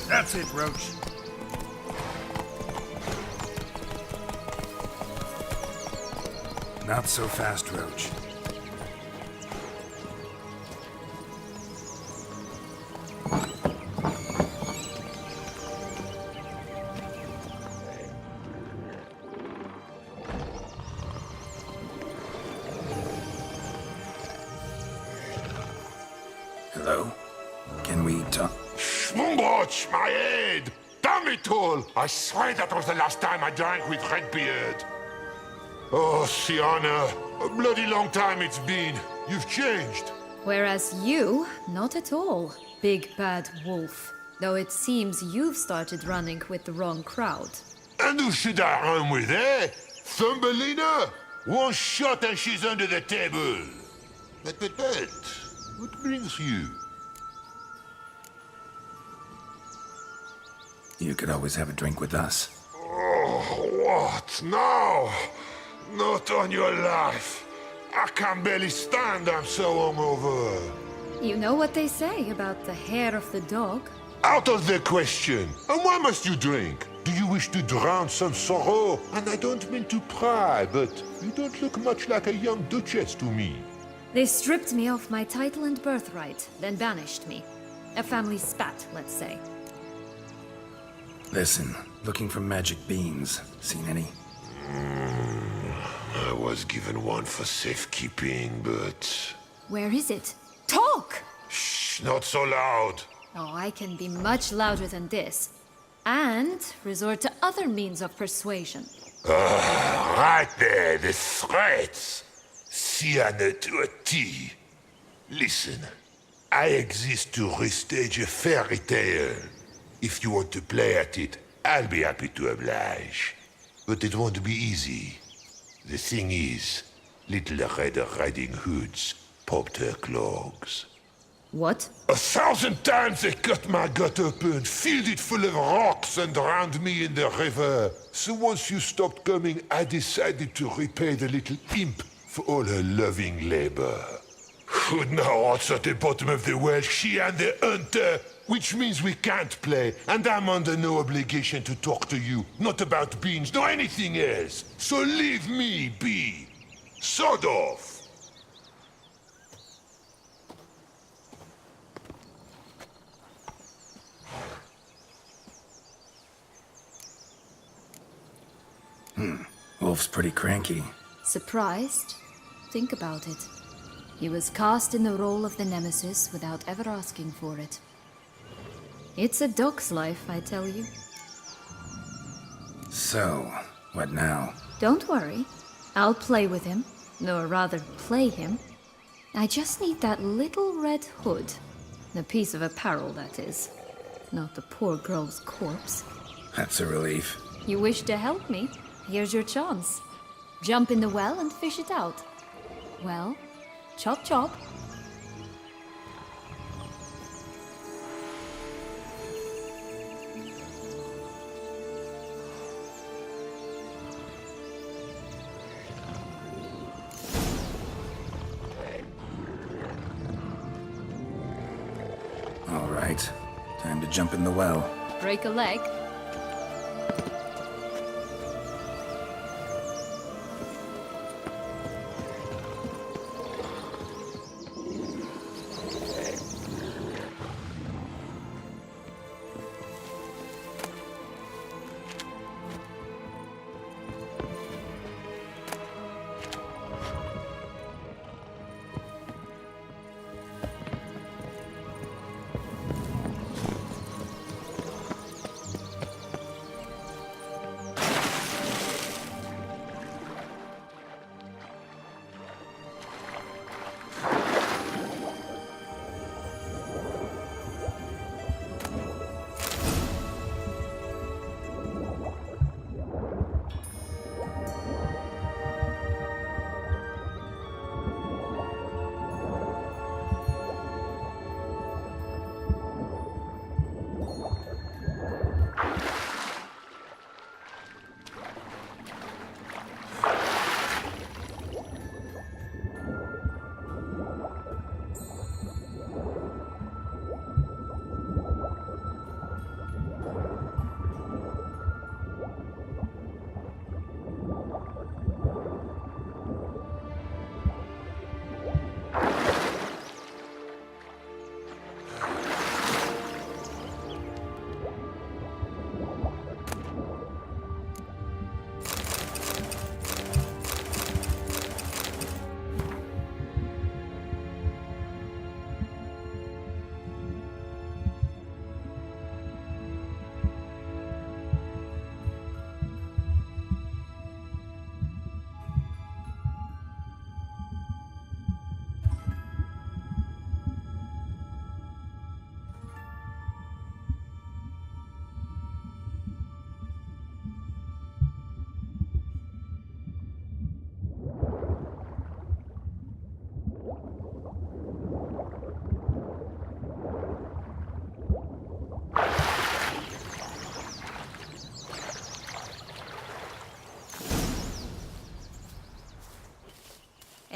That's it, Roach. Not so fast, Roach. Hello? Can we talk? Schmumboch, my head! Damn it all! I swear that was the last time I drank with Redbeard. Oh, Sienna, a bloody long time it's been. You've changed. Whereas you, not at all, big bad wolf. Though it seems you've started running with the wrong crowd. And who should I run with, eh? Thumbelina? One shot and she's under the table. But, what brings you? You could always have a drink with us. Oh, what now? Not on your life. I can barely stand, I'm so hungover. You know what they say about the hair of the dog? Out of the question. And why must you drink? Do you wish to drown some sorrow? And I don't mean to pry, but you don't look much like a young duchess to me. They stripped me of my title and birthright, then banished me. A family spat, let's say. Listen, looking for magic beans. Seen any? I was given one for safekeeping, but... Where is it? Talk! Shh, not so loud. Oh, I can be much louder than this. And resort to other means of persuasion. Right there, the threats. Sienna to a T. Listen, I exist to restage a fairy tale. If you want to play at it, I'll be happy to oblige. But it won't be easy. The thing is, Little Red Riding Hoods popped her clogs. What? 1,000 times they cut my gut open, filled it full of rocks and drowned me in the river. So once you stopped coming, I decided to repay the little imp for all her loving labor. Who now what's at the bottom of the well? She and the hunter, which means we can't play, and I'm under no obligation to talk to you, not about beans, nor anything else. So leave me be. Sod off. Wolf's pretty cranky. Surprised? Think about it. He was cast in the role of the Nemesis without ever asking for it. It's a dog's life, I tell you. So, what now? Don't worry. I'll play with him. Or rather, play him. I just need that little red hood. The piece of apparel, that is. Not the poor girl's corpse. That's a relief. You wish to help me? Here's your chance. Jump in the well and fish it out. Well, chop chop. All right. Time to jump in the well. Break a leg.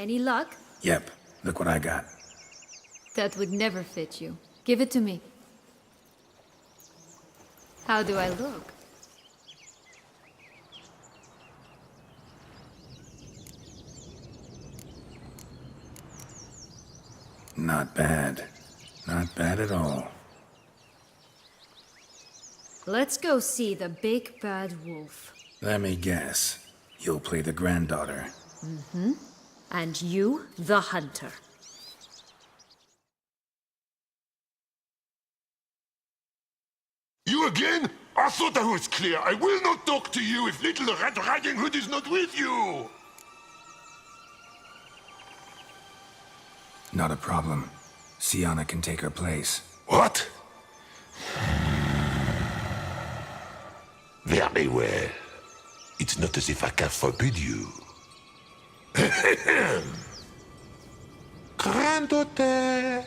Any luck? Yep, look what I got. That would never fit you. Give it to me. How do I look? Not bad. Not bad at all. Let's go see the big bad wolf. Let me guess. You'll play the granddaughter. And you, the hunter. You again? I thought I was clear. I will not talk to you if little Red Riding Hood is not with you! Not a problem. Sienna can take her place. What? Very well. It's not as if I can forbid you. Granddaughter,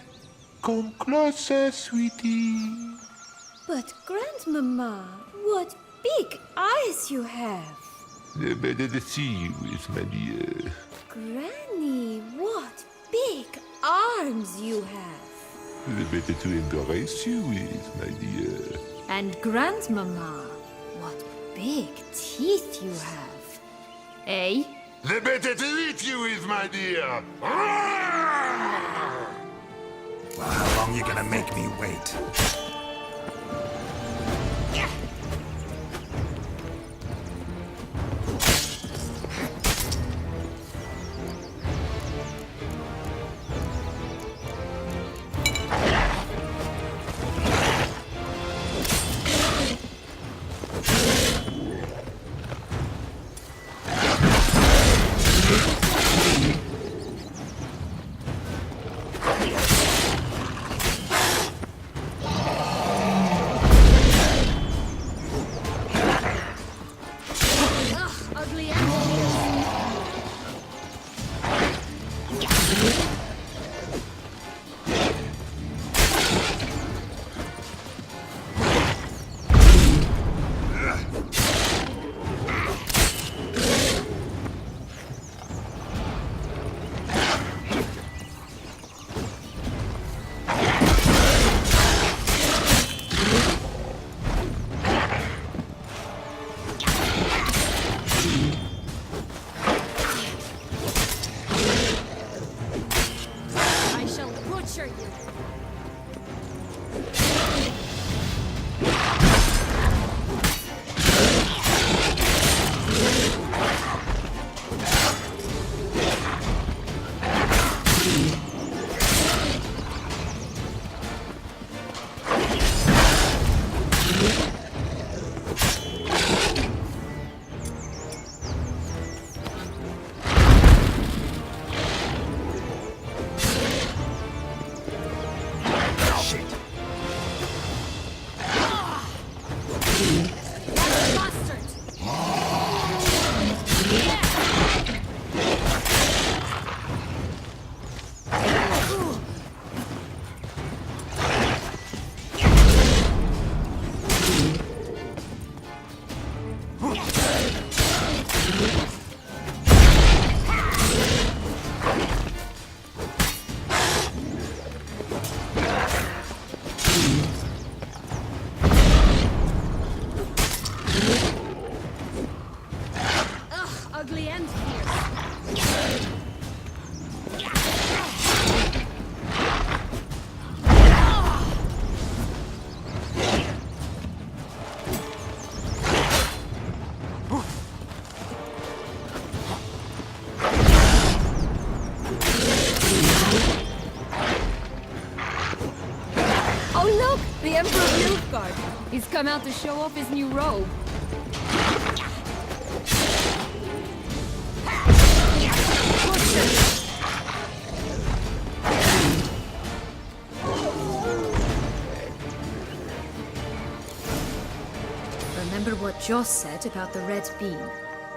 come closer, sweetie. But Grandmama, what big eyes you have! The better to see you is, my dear. Granny, what big arms you have! The better to embrace you is, my dear. And Grandmama, what big teeth you have. Eh? The better to eat you is, my dear. Well, how long you gonna make me wait? Ugly animal. I shall butcher you. Ugly and fierce. Oh look! The Emperor of Nilfgaard. He's come out to show off his new robe. Remember what Joss said about the red bean.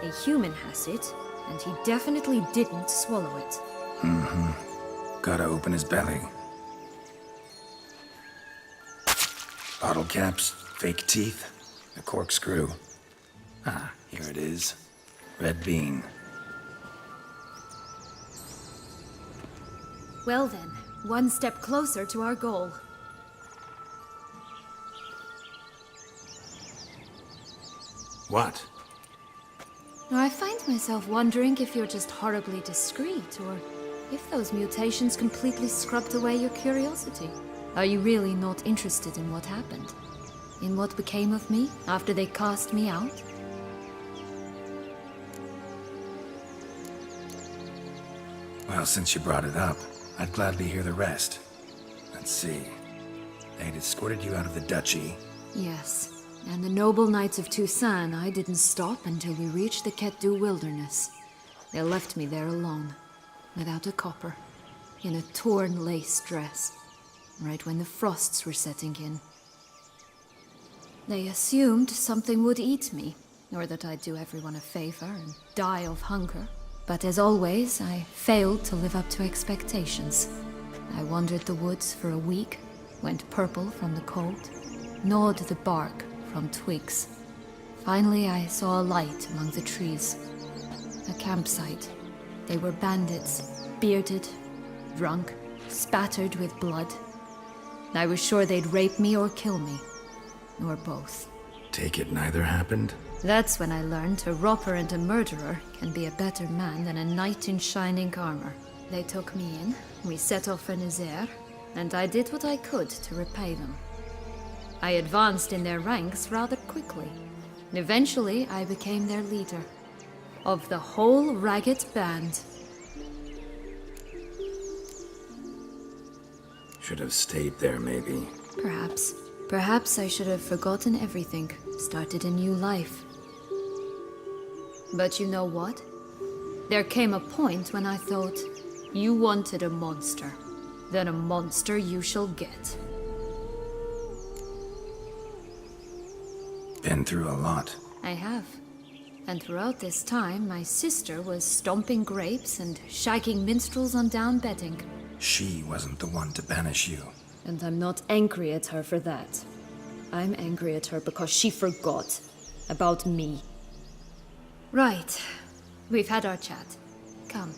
A human has it, and he definitely didn't swallow it. Gotta open his belly. Bottle caps, fake teeth, a corkscrew. Ah, here it is. Red bean. Well then, one step closer to our goal. What? I find myself wondering if you're just horribly discreet, or if those mutations completely scrubbed away your curiosity. Are you really not interested in what happened? In what became of me after they cast me out? Well, since you brought it up, I'd gladly hear the rest. Let's see. They'd escorted you out of the duchy. Yes, and the noble knights of Toussaint, I didn't stop until we reached the Ketdu wilderness. They left me there alone, without a copper, in a torn lace dress, right when the frosts were setting in. They assumed something would eat me, or that I'd do everyone a favor and die of hunger. But as always, I failed to live up to expectations. I wandered the woods for a week, went purple from the cold, gnawed the bark from twigs. Finally, I saw a light among the trees. A campsite. They were bandits, bearded, drunk, spattered with blood. I was sure they'd rape me or kill me, or both. Take it neither happened? That's when I learned a robber and a murderer can be a better man than a knight in shining armor. They took me in, we set off for Nazaire, and I did what I could to repay them. I advanced in their ranks rather quickly, and eventually I became their leader. Of the whole ragged band. Should have stayed there, maybe. Perhaps. Perhaps I should have forgotten everything, started a new life. But you know what? There came a point when I thought, you wanted a monster. Then a monster you shall get. Been through a lot. I have. And throughout this time, my sister was stomping grapes and shagging minstrels on down bedding. She wasn't the one to banish you. And I'm not angry at her for that. I'm angry at her because she forgot about me. Right. We've had our chat. Come.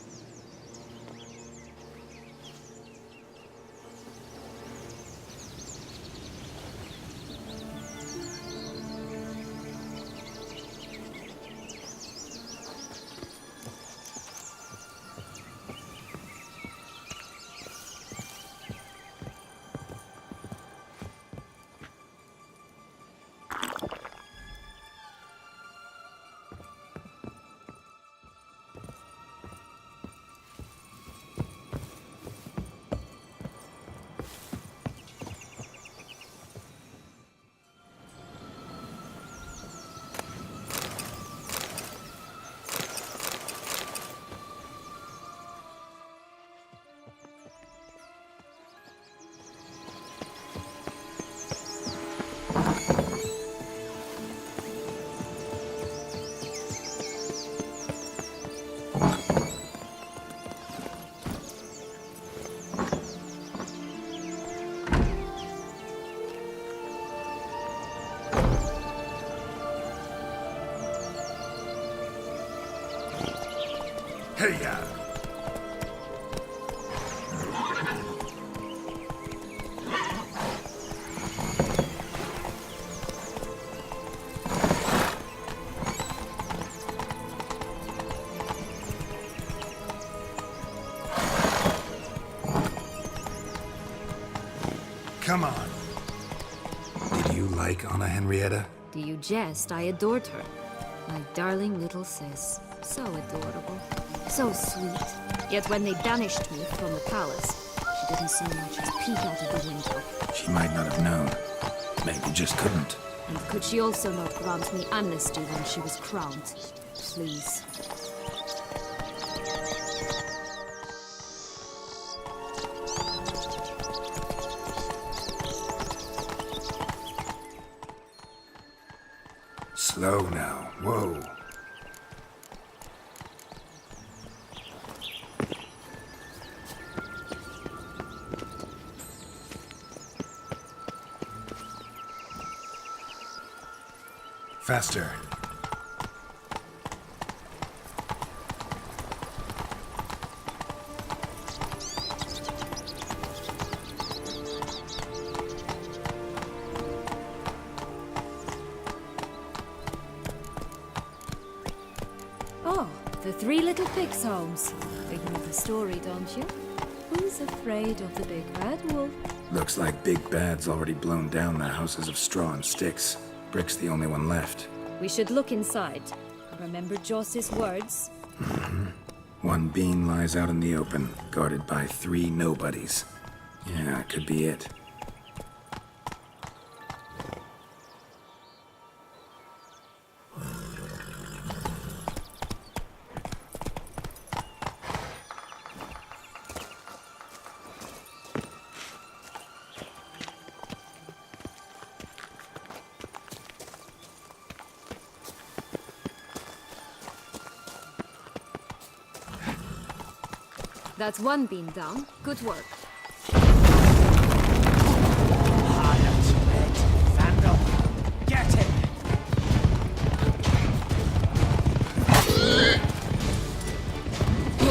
Hey-ya! Come on. Did you like Anna Henrietta? Do you jest? I adored her. My darling little sis. So adorable. So sweet. Yet when they banished me from the palace, she didn't so much as peek out of the window. She might not have known. Maybe just couldn't. And could she also not grant me amnesty when she was crowned? Please. Slow now. Whoa. Faster. the Three Little Pigs homes. You know the story, don't you? Who's afraid of the big bad wolf? Looks like Big Bad's already blown down the houses of straw and sticks. Brick's the only one left. We should look inside. Remember Joss's words? One bean lies out in the open, guarded by 3 nobodies. Yeah, could be it. That's one beam down. Good work. Get him!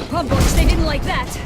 Pumbox, they didn't like that!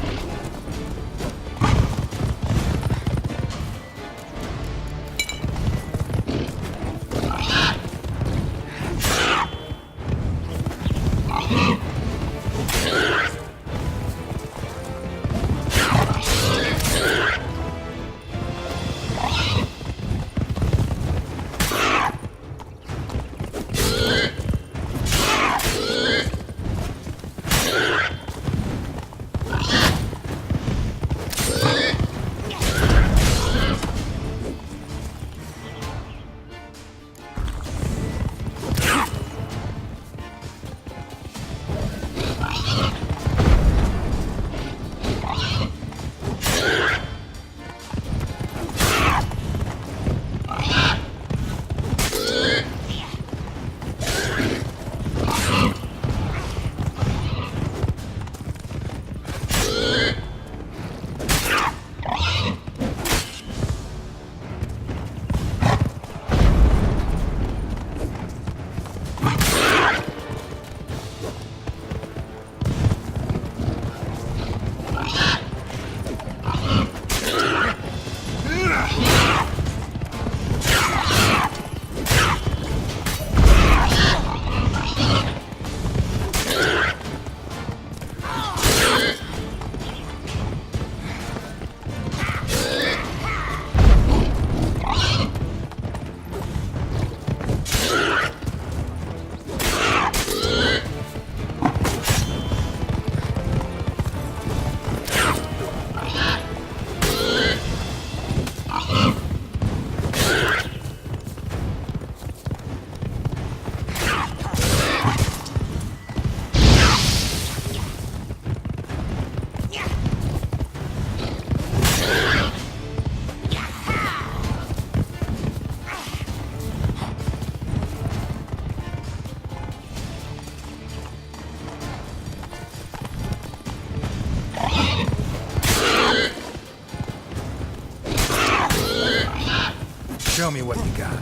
Show me what you got.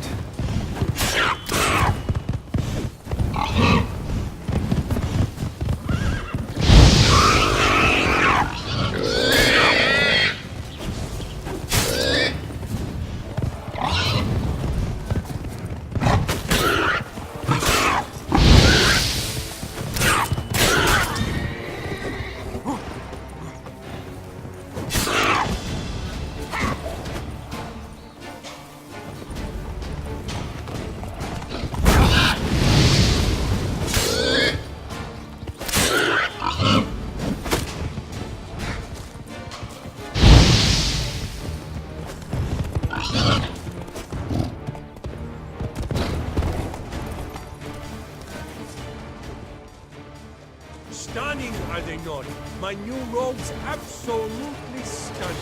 Stunning, are they not? My new robe's absolutely stunning.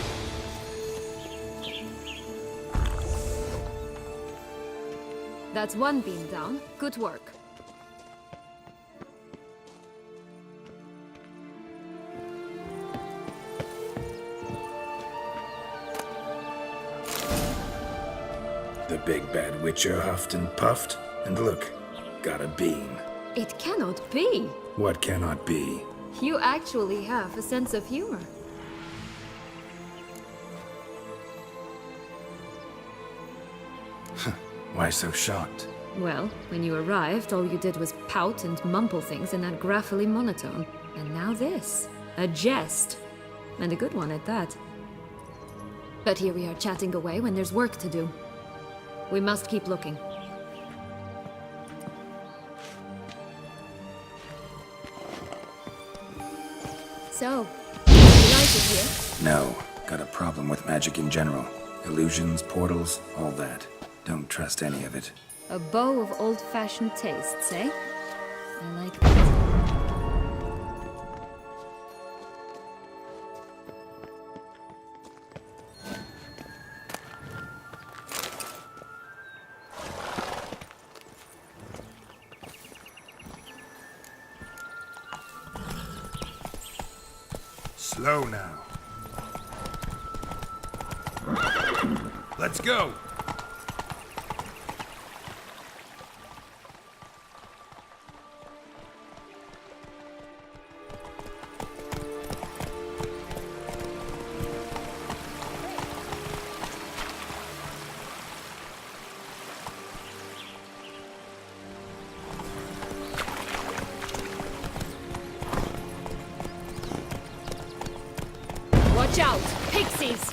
That's one beam down. Good work. The big bad witcher huffed and puffed, and look, got a bean. It cannot be. What cannot be? You actually have a sense of humor. Why so shocked? Well, when you arrived, all you did was pout and mumble things in that graphily monotone. And now this. A jest. And a good one at that. But here we are chatting away when there's work to do. We must keep looking. So, you like it here? No, got a problem with magic in general. Illusions, portals, all that. Don't trust any of it. A bow of old-fashioned tastes, eh? I like that. Slow now. Let's go! Watch out! Pixies!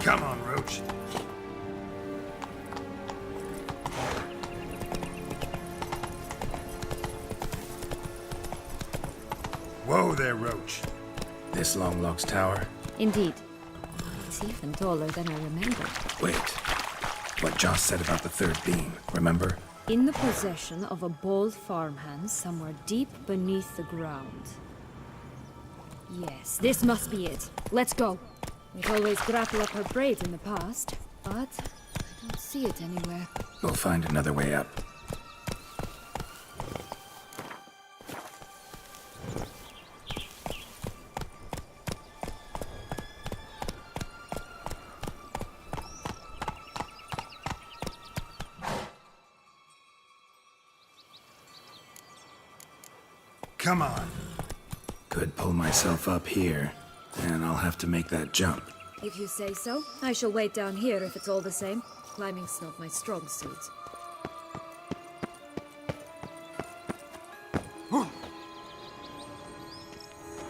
Come on, Roach. Whoa there, Roach. This Longlock's tower? Indeed. It's even taller than I remembered. Wait. What Joss said about the third beam, remember? In the possession of a bold farmhand somewhere deep beneath the ground. Yes, this must be it. Let's go. We've always grappled up her braid in the past, but I don't see it anywhere. We'll find another way up. Come on. Could pull myself up here, and I'll have to make that jump. If you say so, I shall wait down here if it's all the same. Climbing's not my strong suit.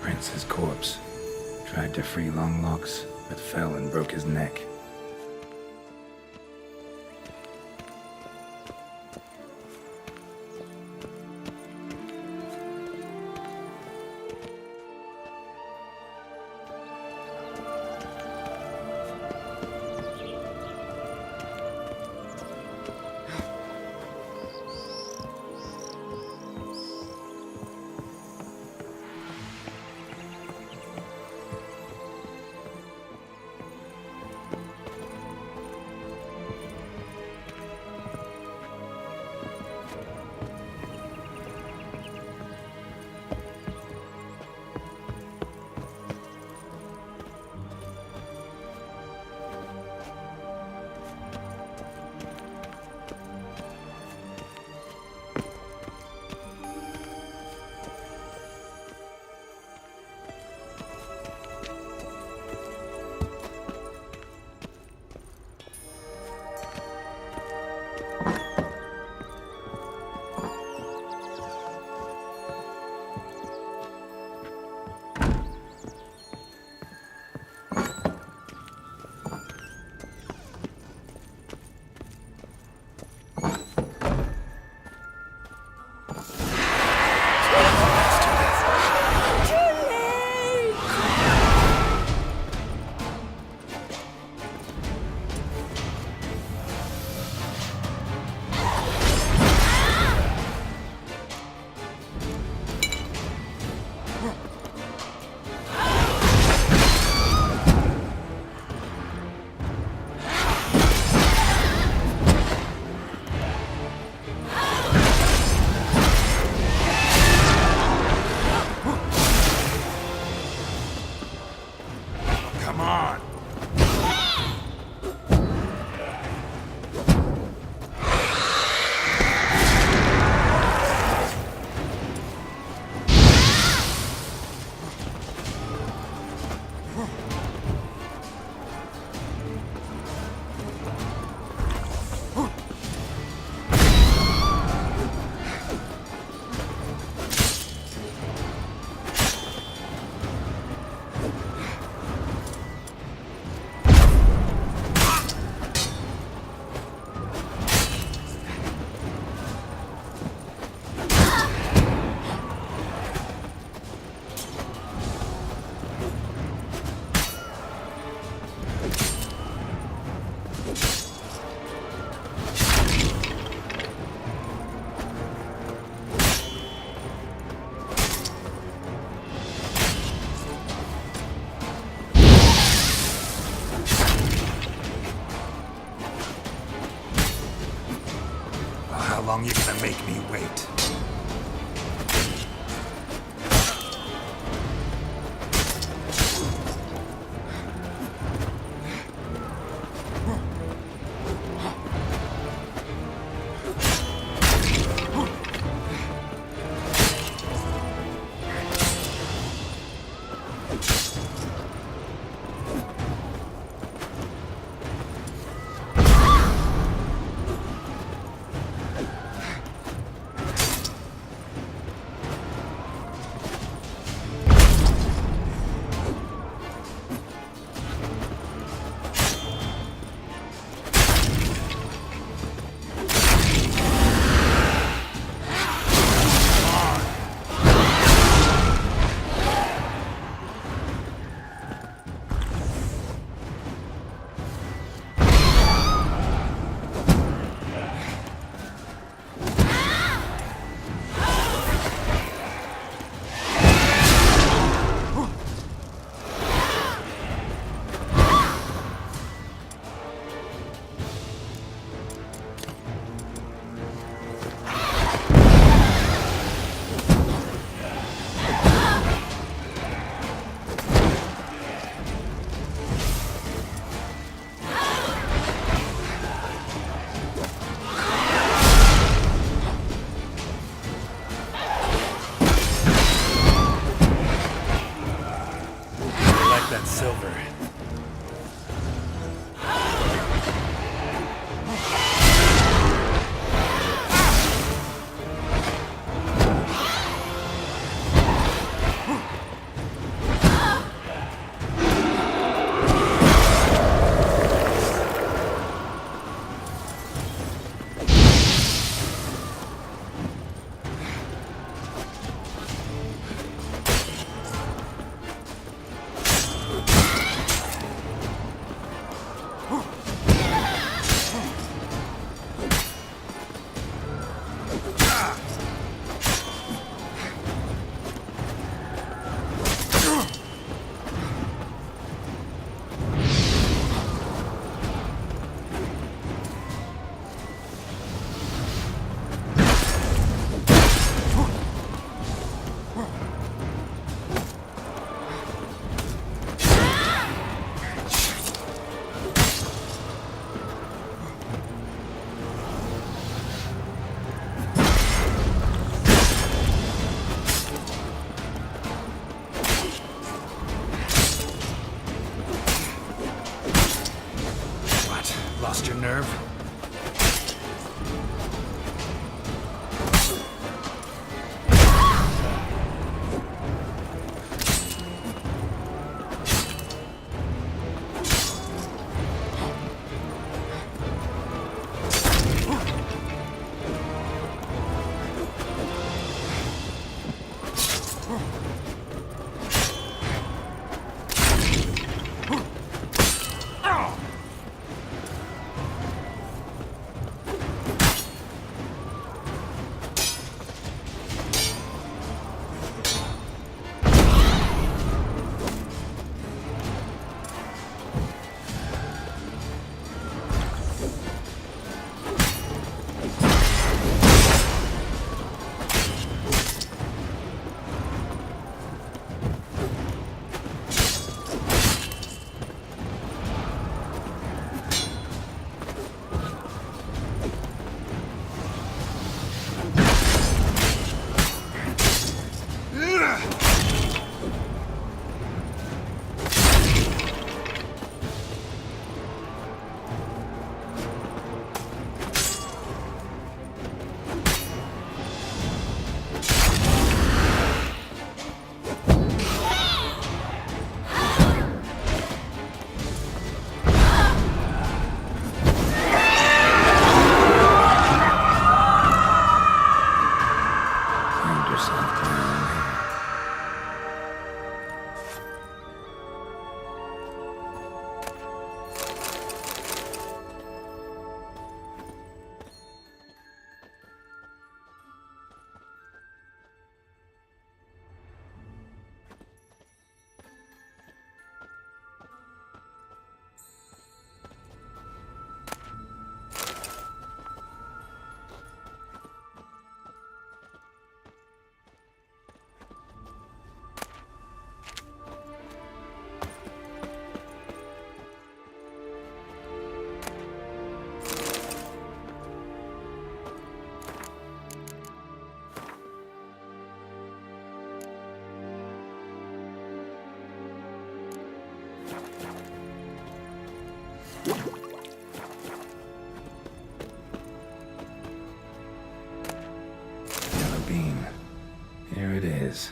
Prince's corpse. Tried to free Longlocks, but fell and broke his neck. long you gonna make me wait? is.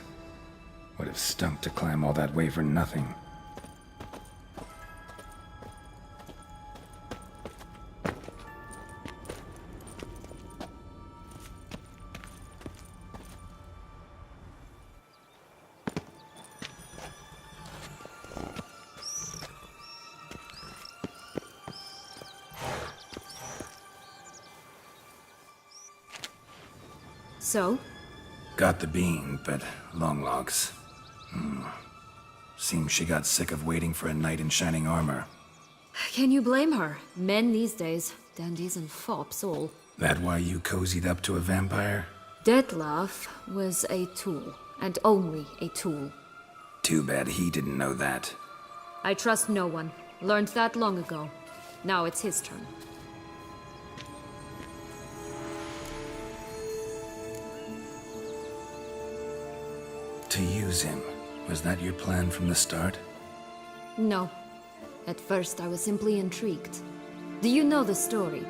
Would have stunk to climb all that way for nothing. So? Got the bean, but long logs. Seems she got sick of waiting for a knight in shining armor. Can you blame her? Men these days, dandies and fops all. That why you cozied up to a vampire? Detlef was a tool, and only a tool. Too bad he didn't know that. I trust no one. Learned that long ago. Now it's his turn. To use him. Was that your plan from the start? No. At first I was simply intrigued. Do you know the story?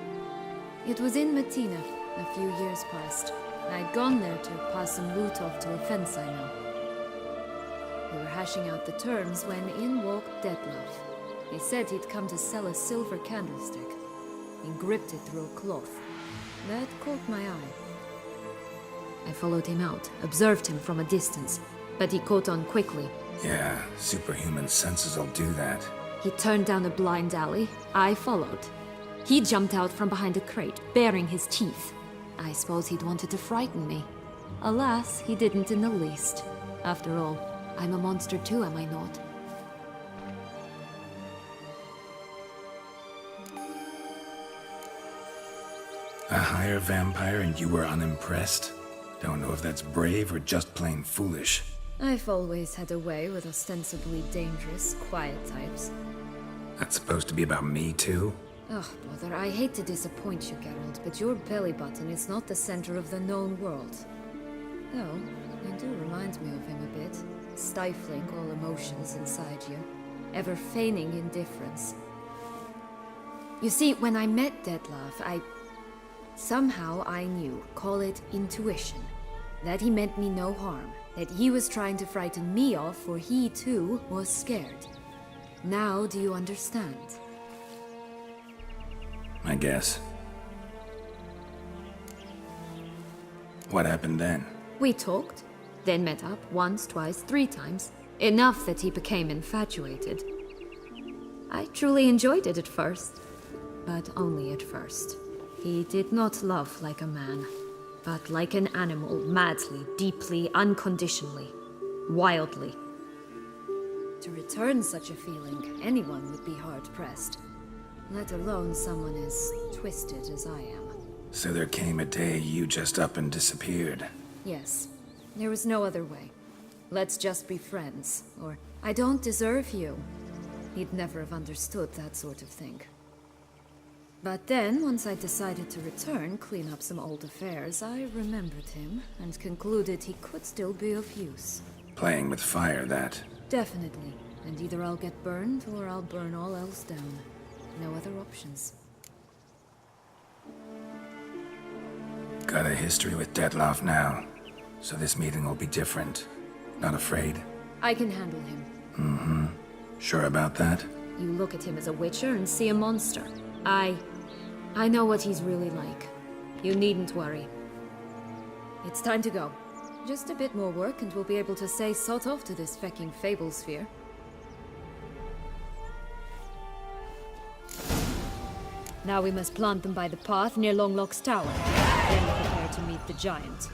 It was in Matina, a few years past. I'd gone there to pass some loot off to a fence I know. We were hashing out the terms when in walked Detlef. He said he'd come to sell a silver candlestick. He gripped it through a cloth. That caught my eye. I followed him out, observed him from a distance, but he caught on quickly. Yeah, superhuman senses will do that. He turned down a blind alley. I followed. He jumped out from behind a crate, baring his teeth. I suppose he'd wanted to frighten me. Alas, he didn't in the least. After all, I'm a monster too, am I not? A higher vampire and you were unimpressed? Don't know if that's brave or just plain foolish. I've always had a way with ostensibly dangerous, quiet types. That's supposed to be about me too? Oh, brother, I hate to disappoint you, Geralt, but your belly button is not the center of the known world. Though, you do remind me of him a bit, stifling all emotions inside you, ever feigning indifference. You see, when I met Detlef, somehow I knew, call it intuition, that he meant me no harm, that he was trying to frighten me off, for he too was scared. Now do you understand? I guess. What happened then? We talked, then met up once, twice, 3 times. Enough that he became infatuated. I truly enjoyed it at first, but only at first. He did not love like a man, but like an animal, madly, deeply, unconditionally, wildly. To return such a feeling, anyone would be hard-pressed, let alone someone as twisted as I am. So there came a day you just up and disappeared. Yes, there was no other way. Let's just be friends, or I don't deserve you. He'd never have understood that sort of thing. But then, once I decided to return, clean up some old affairs, I remembered him and concluded he could still be of use. Playing with fire, that. Definitely. And either I'll get burned or I'll burn all else down. No other options. Got a history with Detlef now, so this meeting will be different. Not afraid? I can handle him. Mm-hmm. Sure about that? You look at him as a witcher and see a monster. I know what he's really like. You needn't worry. It's time to go. Just a bit more work and we'll be able to say sot off to this fecking fable sphere. Now we must plant them by the path near Longlock's tower. Then prepare to meet the giant.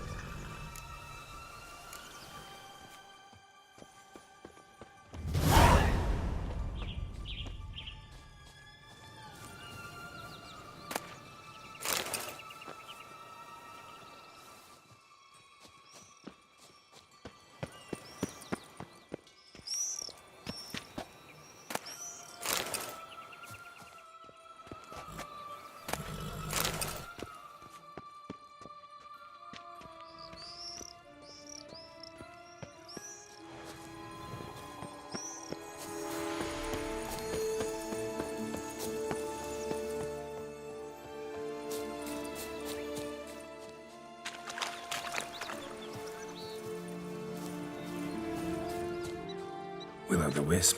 will-o'-the-wisp.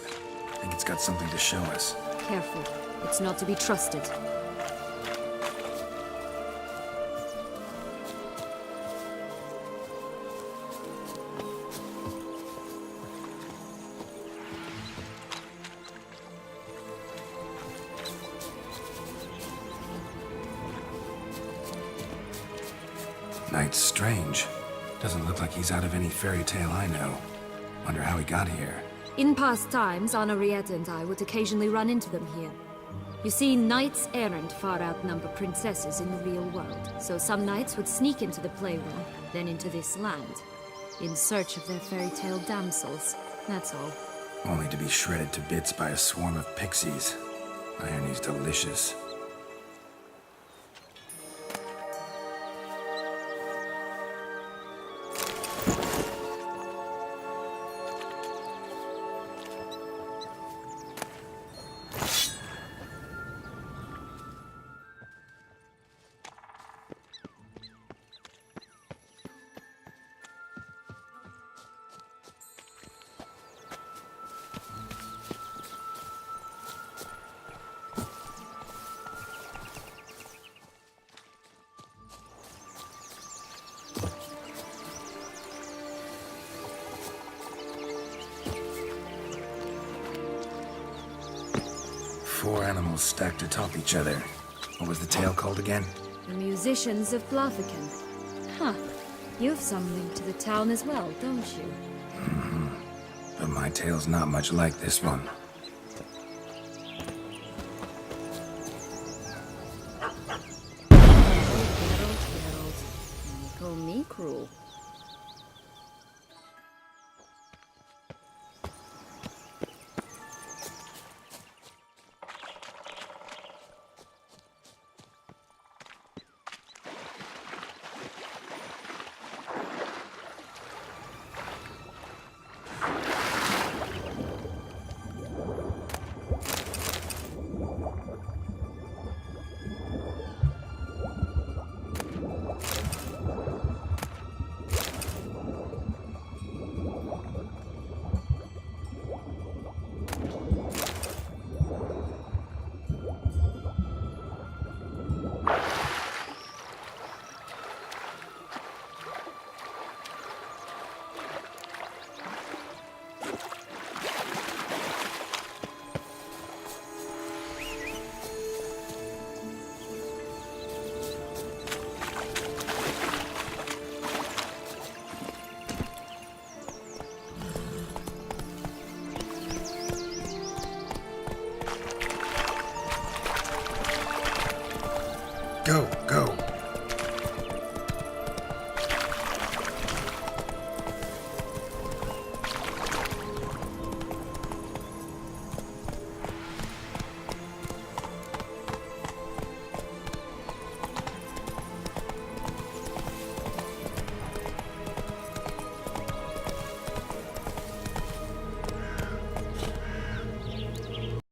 I think it's got something to show us. Careful. It's not to be trusted. Knight's strange. Doesn't look like he's out of any fairy tale I know. Wonder how he got here. In past times, Henrietta and I would occasionally run into them here. You see, knights errant far outnumber princesses in the real world, so some knights would sneak into the playroom, then into this land, in search of their fairy tale damsels. That's all. Only to be shredded to bits by a swarm of pixies. Irony's delicious. Four animals stacked atop each other. What was the tale called again? The musicians of Blatherkin. Huh. You've some link to the town as well, don't you? But my tale's not much like this one. Geralt. You call me cruel.